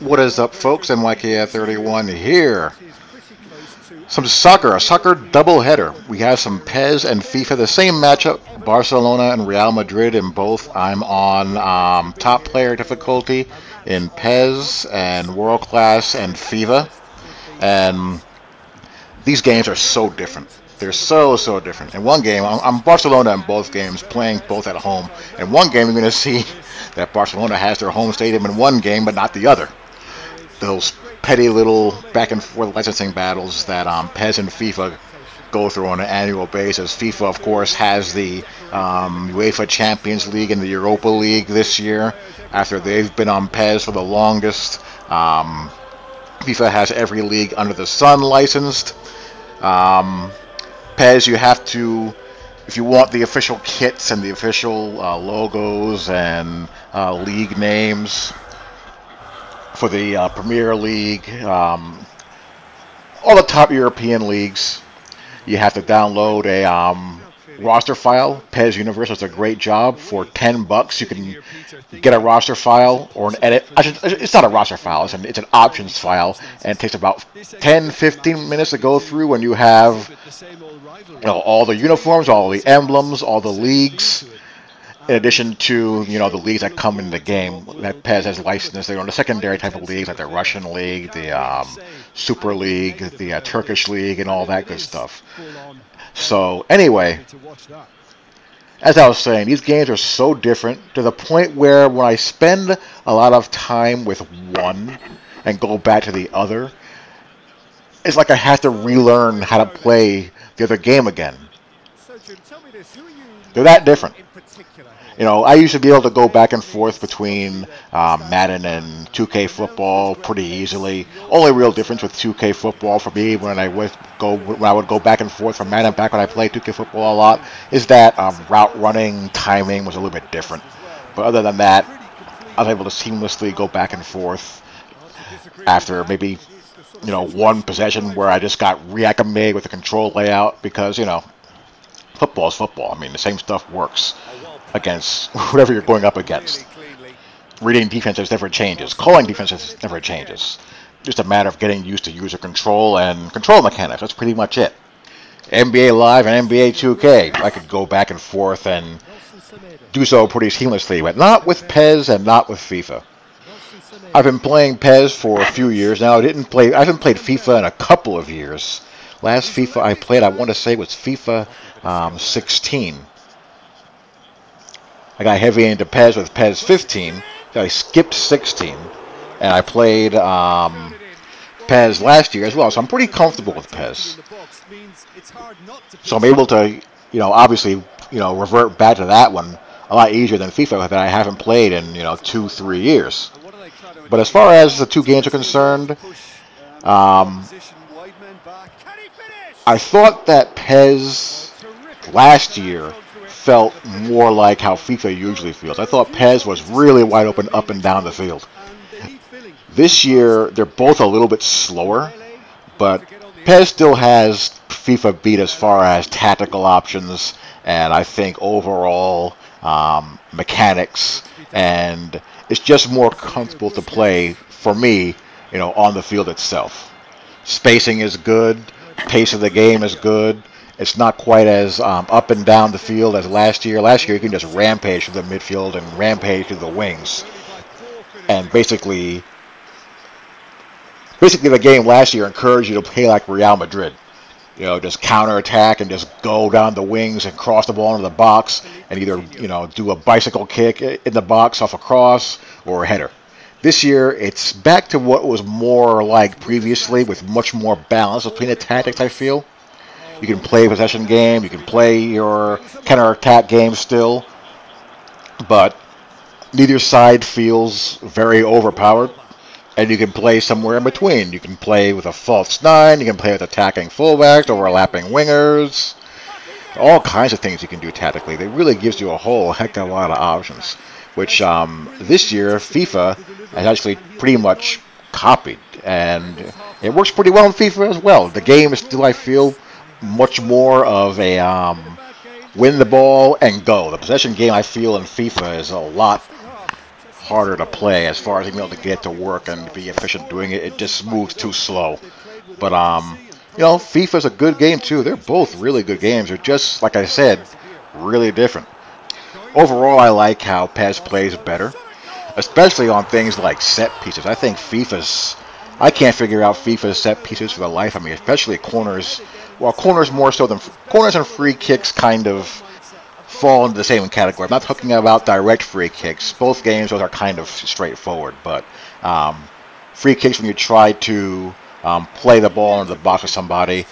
What is up, folks? NYK31 here. Some soccer, a soccer doubleheader. We have some PES and FIFA, the same matchup, Barcelona and Real Madrid in both. I'm on top player difficulty in PES and world class and FIFA. And these games are so different. They're so different. In one game, I'm Barcelona in both games, playing both at home. In one game, you're going to see that Barcelona has their home stadium in one game, but not the other. Those petty little back and forth licensing battles that PES and FIFA go through on an annual basis. FIFA, of course, has the UEFA Champions League and the Europa League this year, after they've been on PES for the longest. FIFA has every league under the sun licensed. PES, you have to, if you want the official kits and the official logos and league names for the Premier League, all the top European leagues, you have to download a roster file. PES Universe does a great job. For $10, you can get a roster file or an edit. It's not a roster file. It's an options file, and it takes about 10-15 minutes to go through. And you have, all the uniforms, all the emblems, all the leagues, in addition to the leagues that come in the game that PES has licensed. They're on the secondary type of leagues, like the Russian League, the Super League, the Turkish League, and all that good stuff. So anyway, as I was saying, these games are so different to the point where when I spend a lot of time with one and go back to the other, it's like I have to relearn how to play the other game again. They're that different. I used to be able to go back and forth between Madden and 2K football pretty easily. Only real difference with 2K football for me when I would go back and forth from Madden back when I played 2K football a lot is that route running timing was a little bit different. But other than that, I was able to seamlessly go back and forth after maybe one possession where I just got reacclimated with the control layout because football is football. I mean, the same stuff works against whoever you're going up against. Reading defenses never changes. Calling defenses never changes. Just a matter of getting used to user control and control mechanics. That's pretty much it. NBA Live and NBA 2K, I could go back and forth and do so pretty seamlessly, but not with PES and not with FIFA. I've been playing PES for a few years now. I haven't played FIFA in a couple of years. Last FIFA I played, I want to say, was FIFA 16. I got heavy into PES with PES 15. So I skipped 16, and I played PES last year as well. So I'm pretty comfortable with PES. So I'm able to, obviously, revert back to that one a lot easier than FIFA that I haven't played in, 2-3 years. But as far as the two games are concerned, I thought that PES last year felt more like how FIFA usually feels. I thought PES was really wide open up and down the field. This year, they're both a little bit slower, but PES still has FIFA beat as far as tactical options and I think overall mechanics, and it's just more comfortable to play for me, on the field itself. Spacing is good, pace of the game is good. It's not quite as up and down the field as last year. Last year, you can just rampage through the midfield and rampage through the wings. And basically the game last year encouraged you to play like Real Madrid. Just counterattack and just go down the wings and cross the ball into the box and either, do a bicycle kick in the box off a cross or a header. This year, it's back to what was more like previously with much more balance between the tactics, I feel. You can play a possession game, you can play your counter-attack game still, but neither side feels very overpowered, and you can play somewhere in between. You can play with a false nine, you can play with attacking fullbacks, overlapping wingers, all kinds of things you can do tactically. It really gives you a whole heck of a lot of options, which this year FIFA has actually pretty much copied, and it works pretty well in FIFA as well. The game is still, I feel, much more of a win the ball and go. The possession game, I feel, in FIFA is a lot harder to play as far as being able to get to work and be efficient doing it. It just moves too slow. But FIFA's a good game too. They're both really good games. They're just, like I said, really different. Overall, I like how PES plays better, especially on things like set pieces. I think FIFA's I can't figure out FIFA's set pieces for the life of me, especially corners. Well, corners more so than corners and free kicks kind of fall into the same category. I'm not talking about direct free kicks. Both games, those are kind of straightforward, but free kicks when you try to play the ball into the box of somebody,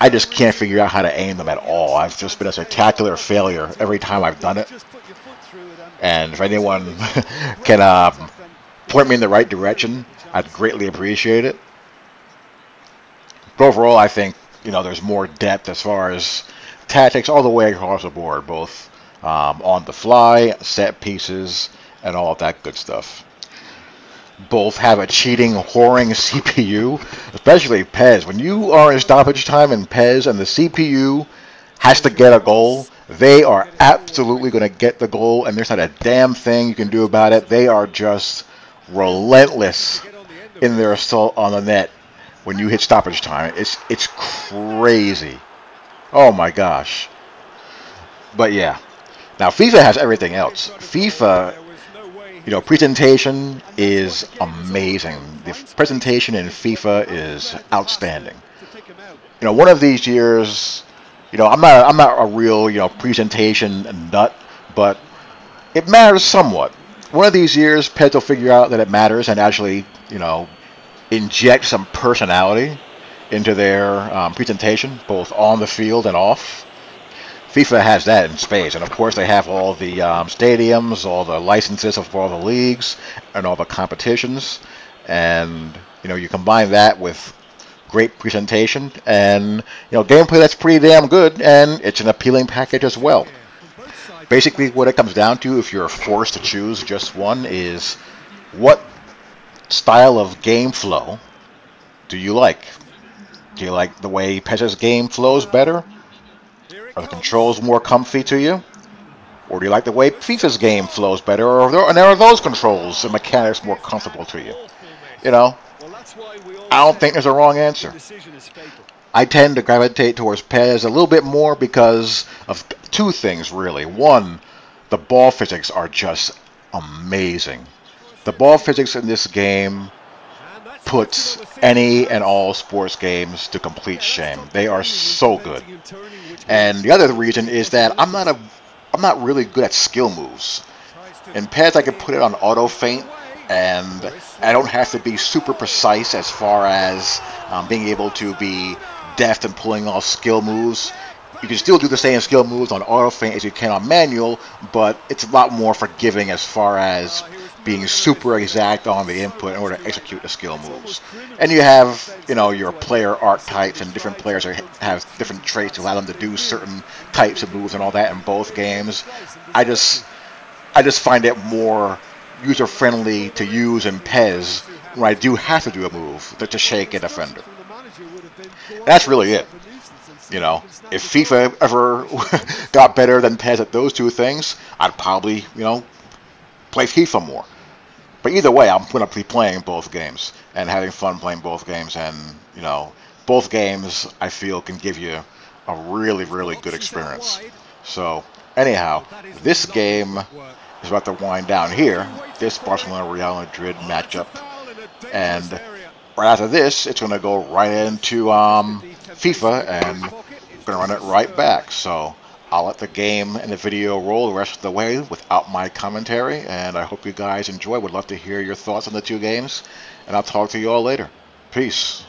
I just can't figure out how to aim them at all. I've just been a spectacular failure every time I've done it. And if anyone can point me in the right direction, I'd greatly appreciate it. But overall, I think there's more depth as far as tactics all the way across the board, both on the fly, set pieces, and all of that good stuff. Both have a cheating, whoring CPU, especially PES. When you are in stoppage time in PES and the CPU has to get a goal, they are absolutely going to get the goal, and there's not a damn thing you can do about it. They are just relentless in their assault on the net when you hit stoppage time. It's crazy. Oh my gosh. But yeah. Now FIFA has everything else. FIFA, presentation is amazing. The presentation in FIFA is outstanding. One of these years, I'm not a real, presentation nut, but it matters somewhat. One of these years, PES will figure out that it matters and actually, inject some personality into their presentation, both on the field and off. FIFA has that in spades, and of course they have all the stadiums, all the licenses of all the leagues, and all the competitions, and you combine that with great presentation and gameplay that's pretty damn good, and it's an appealing package as well. Basically, what it comes down to, if you're forced to choose just one, is what style of game flow do you like? Do you like the way PES's game flows better? Are the controls more comfy to you? Or do you like the way FIFA's game flows better? Or are those controls and mechanics more comfortable to you? I don't think there's a wrong answer. I tend to gravitate towards PES a little bit more because of two things, really. One, the ball physics are just amazing. The ball physics in this game puts any and all sports games to complete shame. They are so good. And the other reason is that I'm not really good at skill moves. In PES, I can put it on auto feint, and I don't have to be super precise as far as being able to be deft and pulling off skill moves. You can still do the same skill moves on auto feint as you can on manual, but it's a lot more forgiving as far as being super exact on the input in order to execute the skill moves. And you have, your player archetypes, and different players have different traits to allow them to do certain types of moves and all that in both games. I just find it more user-friendly to use in PES when I do have to do a move to shake a defender. That's really it. If FIFA ever got better than PES at those two things, I'd probably, play FIFA more. But either way, I'm going to be playing both games and having fun playing both games. And, both games, I feel, can give you a really, really good experience. So, anyhow, this game is about to wind down here, this Barcelona-Real Madrid matchup. And right after this, it's going to go right into FIFA, and I'm going to run it right back. So I'll let the game and the video roll the rest of the way without my commentary, and I hope you guys enjoy. Would love to hear your thoughts on the two games, and I'll talk to you all later. Peace.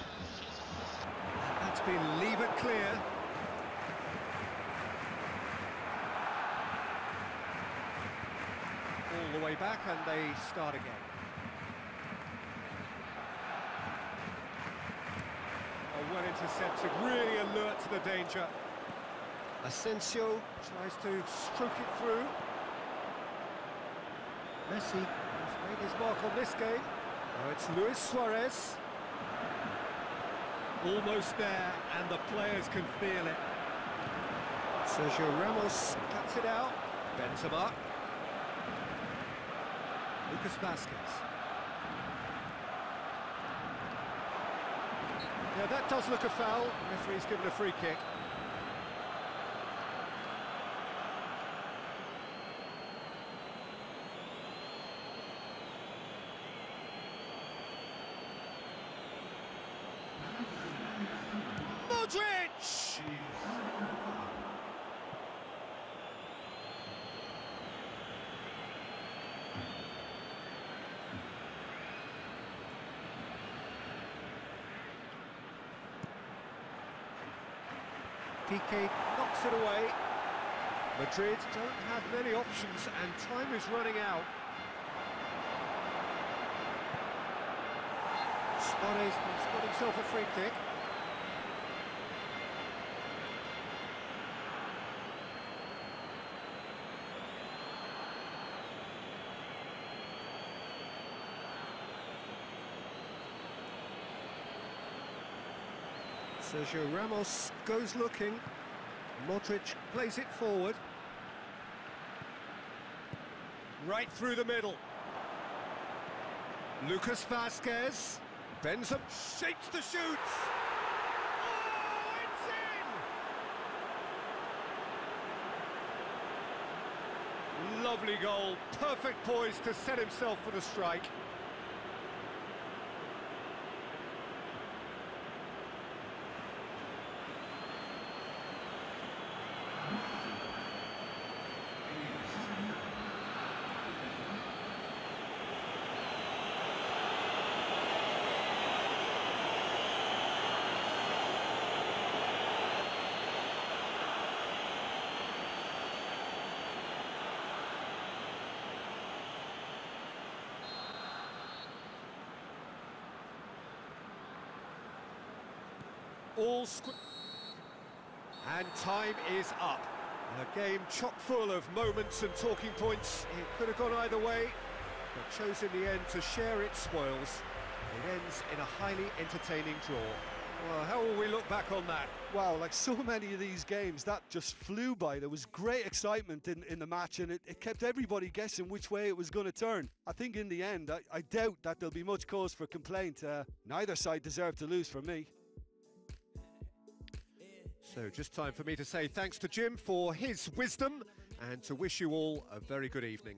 That's been leave it clear. All the way back, and they start again. Well intercepted, really alert to the danger. Asensio tries to stroke it through. Messi has made his mark on this game. Now it's Luis Suarez. Almost there, and the players can feel it. Sergio Ramos cuts it out. Benzema. Lucas Vasquez. Yeah, that does look a foul. The referee's given a free kick. Madrid! Piqué knocks it away. Madrid don't have many options and time is running out. Suarez has got himself a free kick. Sergio Ramos goes looking. Modric plays it forward. Right through the middle. Lucas Vasquez bends up, shapes to shoot. Oh, it's in! Lovely goal, perfect poise to set himself for the strike. And time is up. A game chock full of moments and talking points. It could have gone either way, but chose in the end to share its spoils. It ends in a highly entertaining draw. Well, how will we look back on that? Wow, like so many of these games, that just flew by. There was great excitement in the match, and it kept everybody guessing which way it was going to turn. I think in the end, I doubt that there'll be much cause for complaint. Neither side deserved to lose for me. So just time for me to say thanks to Jim for his wisdom and to wish you all a very good evening.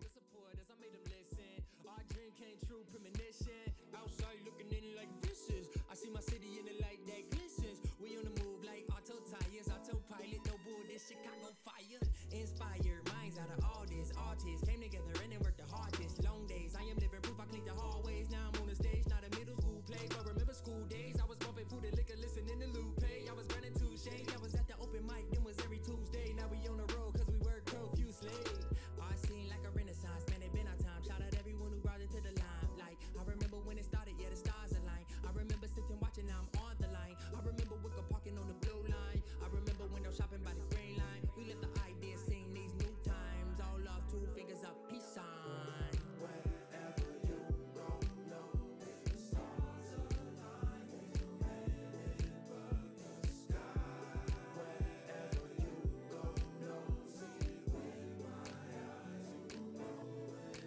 I see my city in the light that glistens. We on the move like autopilot, no bull, this Chicago fire. Inspired minds out of all this, artists came together and they worked the hardest. Long days, I am living proof, I clean the hallways. Now I'm on the stage, not a middle school play. But remember school days, I was bumping food and liquor, listening to Lupe. I was running to shade, I was at the open mic, then was every Tuesday. Now we on the road, cause we work profusely. I seen like a renaissance, man, it been our time. Shout out everyone who brought it to the limelight. I remember when it started, yeah, the stars aligned. I remember sitting watching, now I'm on the line. I remember Wicker parking on the blue line. I remember window shopping by the green line. We let the ideas sing these new times. All love, 2 fingers up, peace sign. Wherever you go, know if the stars align, there's no limit but the sky. Wherever you go, know, see it with my eyes, you will know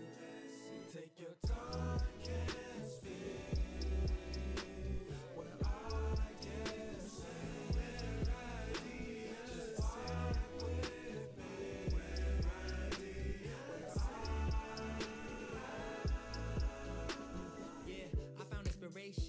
and see. Take your time, can't speak.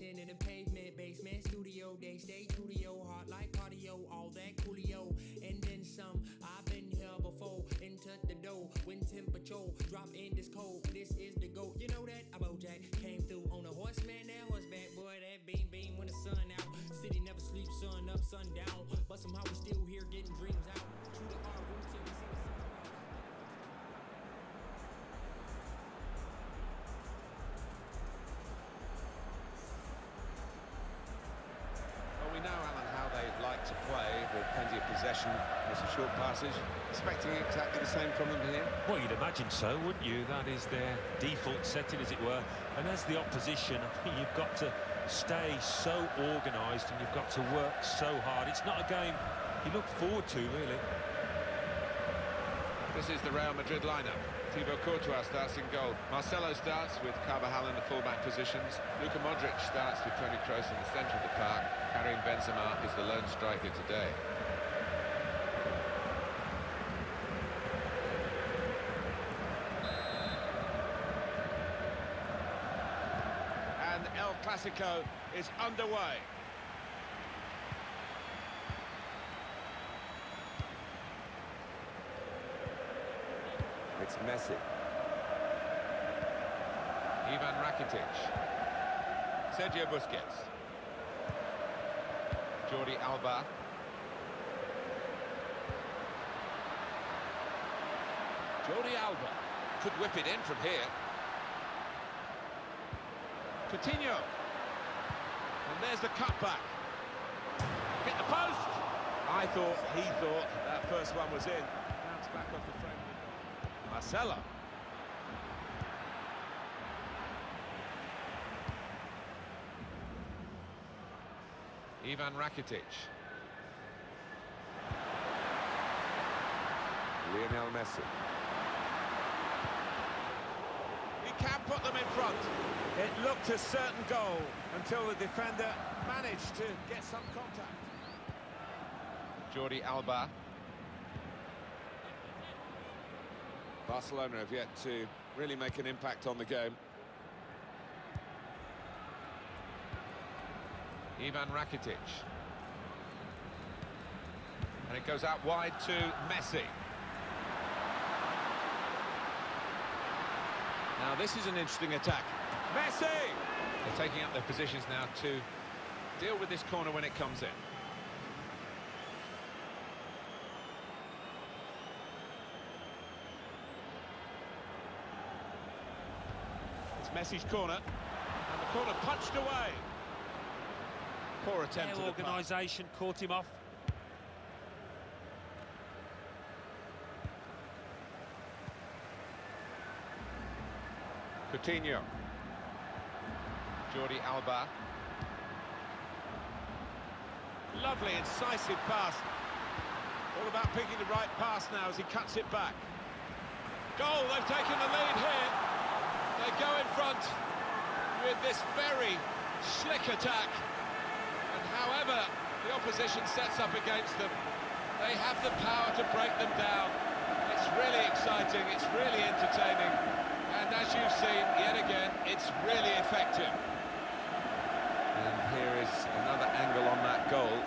In the pavement, basement, studio, they stay true to your heart like cardio, all that coolio, and then some. I've been here before, into the door, when temperature drop in this cold, this is the GOAT, you know that, Jack came through on a horseman, that horseback, boy, that beam when the sun out, city never sleeps, sun up, sun down, but somehow we still here getting dreams out, true to our roots, and we see the sun. Like to play with plenty of possession with some short passes, expecting exactly the same from them here. Well, you'd imagine so, wouldn't you? That is their default setting, as it were. And as the opposition, I think you've got to stay so organised and you've got to work so hard. It's not a game you look forward to, really. This is the Real Madrid lineup. Thibaut Courtois starts in goal. Marcelo starts with Carvajal in the full-back positions. Luka Modric starts with Toni Kroos in the centre of the park. Karim Benzema is the lone striker today. And El Clasico is underway. It's Messi. Ivan Rakitic. Sergio Busquets. Jordi Alba. Jordi Alba could whip it in from here. Coutinho. And there's the cutback. Hit the post. He thought that first one was in. Bounce back off the frame. Marcelo. Ivan Rakitic. Lionel Messi. He can put them in front. It looked a certain goal until the defender managed to get some contact. Jordi Alba. Barcelona have yet to really make an impact on the game. Ivan Rakitic. And it goes out wide to Messi. Now this is an interesting attack. Messi! They're taking up their positions now to deal with this corner when it comes in. Messi's corner, and the corner punched away. Poor attempt at the organisation caught him off. Coutinho. Jordi Alba. Lovely, incisive pass. All about picking the right pass now as he cuts it back. Goal, they've taken the lead here. They go in front with this very slick attack, and however the opposition sets up against them, they have the power to break them down. It's really exciting, it's really entertaining, and as you've seen, yet again, it's really effective. And here is another angle on that goal.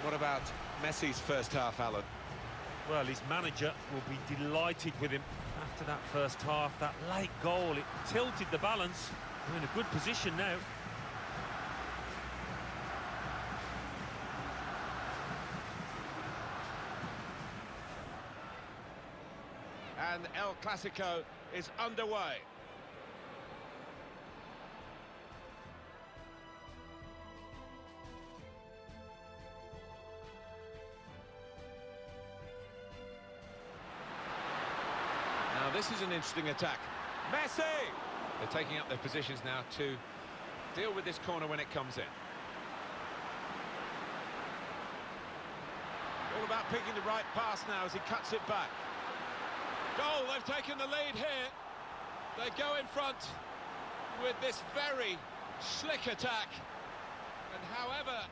What about Messi's first half, Alan? Well, his manager will be delighted with him after that first half. That late goal, it tilted the balance. We're in a good position now. And El Clasico is underway. This is an interesting attack. Messi! They're taking up their positions now to deal with this corner when it comes in. All about picking the right pass now as he cuts it back. Goal, they've taken the lead here. They go in front with this very slick attack. And however...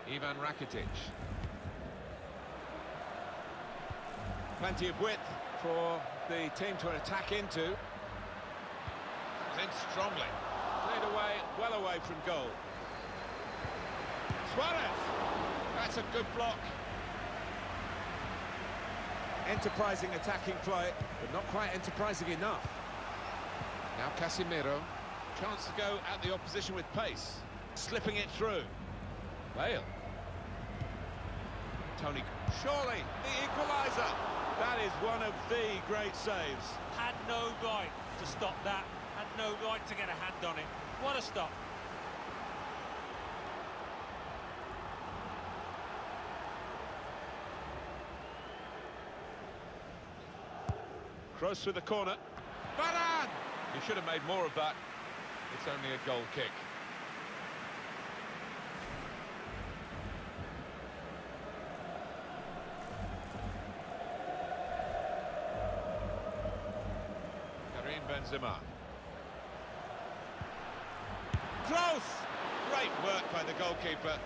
Ivan Rakitic. Plenty of width for the team to attack into. In strongly. Played away, well away from goal. Suarez! That's a good block. Enterprising attacking play, but not quite enterprising enough. Now Casemiro. Chance to go at the opposition with pace. Slipping it through. Bale. Tony, surely the equaliser. That is one of the great saves. Had no right to stop that. Had no right to get a hand on it. What a stop. Kroos with the corner. Varane! He should have made more of that. It's only a goal kick. Karim Benzema. Close! Great work by the goalkeeper.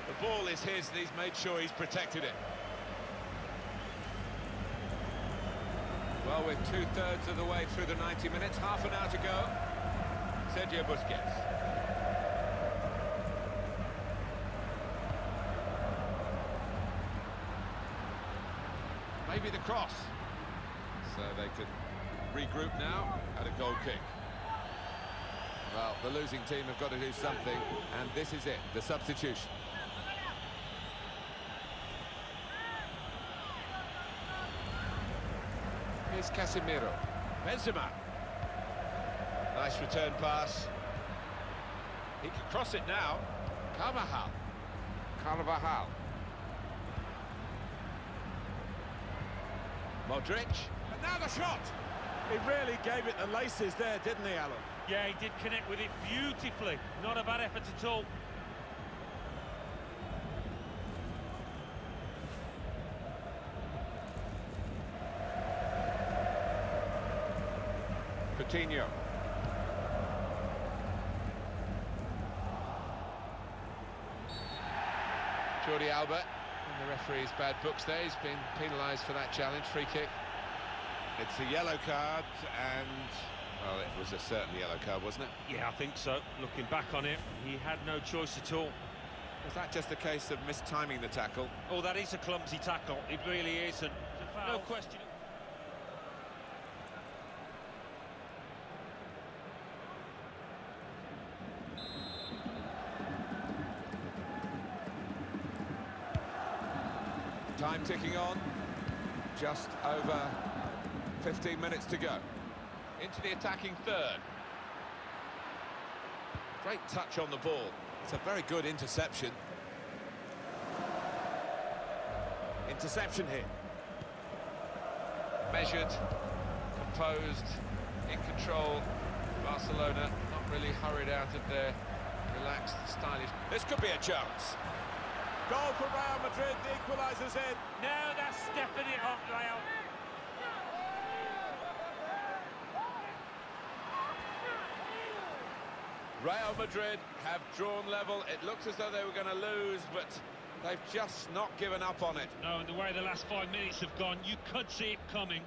The ball is his and he's made sure he's protected it. Well, we're two-thirds of the way through the 90 minutes, half an hour to go. Sergio Busquets. Maybe the cross. So they could regroup now at a goal kick. Well, the losing team have got to do something, and this is it, the substitution. Here's Casemiro. Benzema. Nice return pass. He can cross it now. Carvajal. Modric. And now the shot! He really gave it the laces there, didn't he, Alan? Yeah, he did connect with it beautifully. Not a bad effort at all. Coutinho. Jordi Alba. In the referee's bad books there. He's been penalised for that challenge. Free kick. It's a yellow card and... well, it was a certain yellow card, wasn't it? Yeah, I think so. Looking back on it, he had no choice at all. Was that just a case of mistiming the tackle? Oh, that is a clumsy tackle. It really is, and no question. Time ticking on. Just over 15 minutes to go. Into the attacking third. Great touch on the ball. It's a very good interception. Interception here. Measured, composed, in control. Barcelona not really hurried out of their relaxed, stylish. This could be a chance. Goal for Real Madrid, the equaliser's in. Now that's stepping it up, Real. Real Madrid have drawn level. It looks as though they were going to lose, but they've just not given up on it. No, and the way the last 5 minutes have gone, you could see it coming.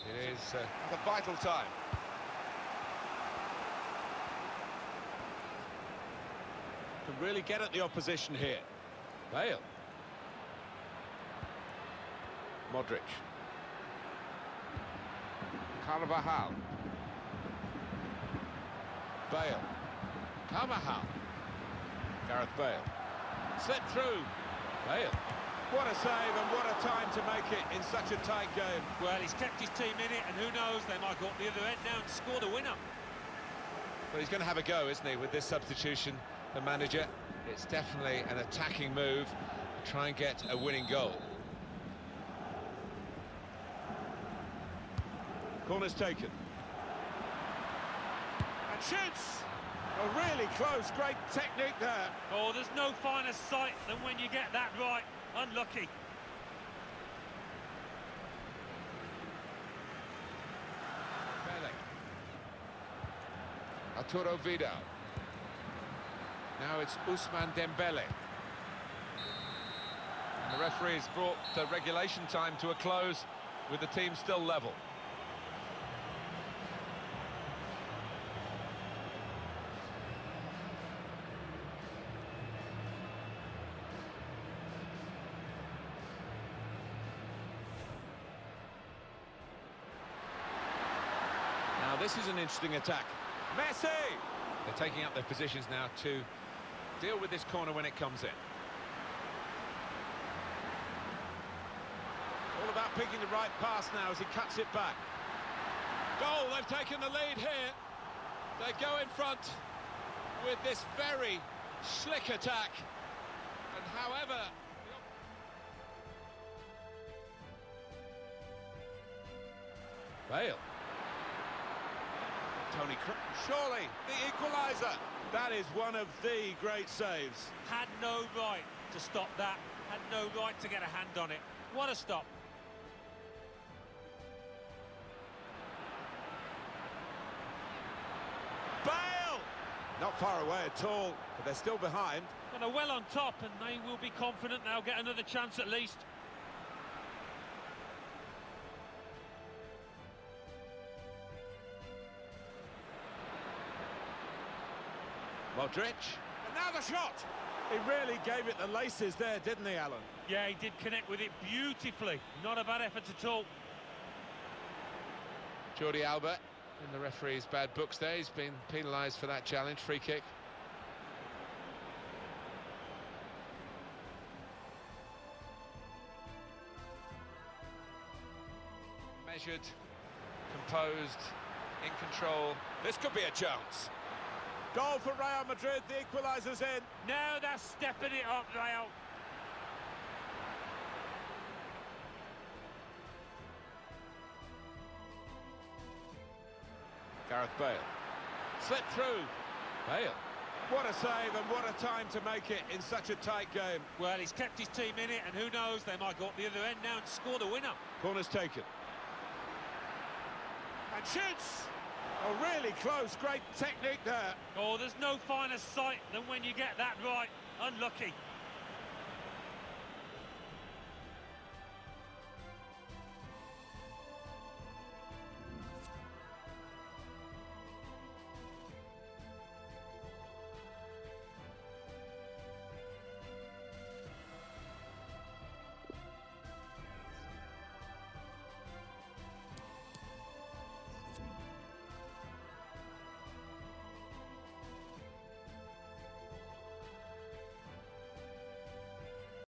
It is the vital time. Can really get at the opposition here. Bale. Modric. Carvajal. Bale. Carvajal. Gareth Bale. Slipped through. Bale. What a save and what a time to make it in such a tight game. Well, he's kept his team in it, and who knows, they might go up the other end now and score the winner. Well, he's going to have a go, isn't he, with this substitution, the manager. It's definitely an attacking move to try and get a winning goal. Corner's taken. And shoots! Oh, really close, great technique there. Oh, there's no finer sight than when you get that right. Unlucky. Bele. Arturo Vidal. Now it's Ousmane Dembele. And the referee has brought the regulation time to a close with the team still level. this is an interesting attack. Messi! They're taking up their positions now to deal with this corner when it comes in. All about picking the right pass now as he cuts it back. Goal, they've taken the lead here. They go in front with this very slick attack. And however... Bale. Tony Kroos. Surely, the equaliser. That is one of the great saves. Had no right to stop that. Had no right to get a hand on it. What a stop. Bale! Not far away at all, but they're still behind. And they're well on top, and they will be confident they'll get another chance at least. Modric. And now the shot! He really gave it the laces there, didn't he, Alan? Yeah, he did connect with it beautifully. Not a bad effort at all. Jordi Alba in the referee's bad books there. He's been penalised for that challenge. Free kick. Measured, composed, in control. This could be a chance. Goal for Real Madrid, the equaliser's in. Now they're stepping it up, Real. Gareth Bale. Slipped through. Bale. What a save and what a time to make it in such a tight game. Well, he's kept his team in it, and who knows, they might go up the other end now and score the winner. Corner's taken. And shoots! Oh, really close, great technique there. Oh, there's no finer sight than when you get that right. Unlucky.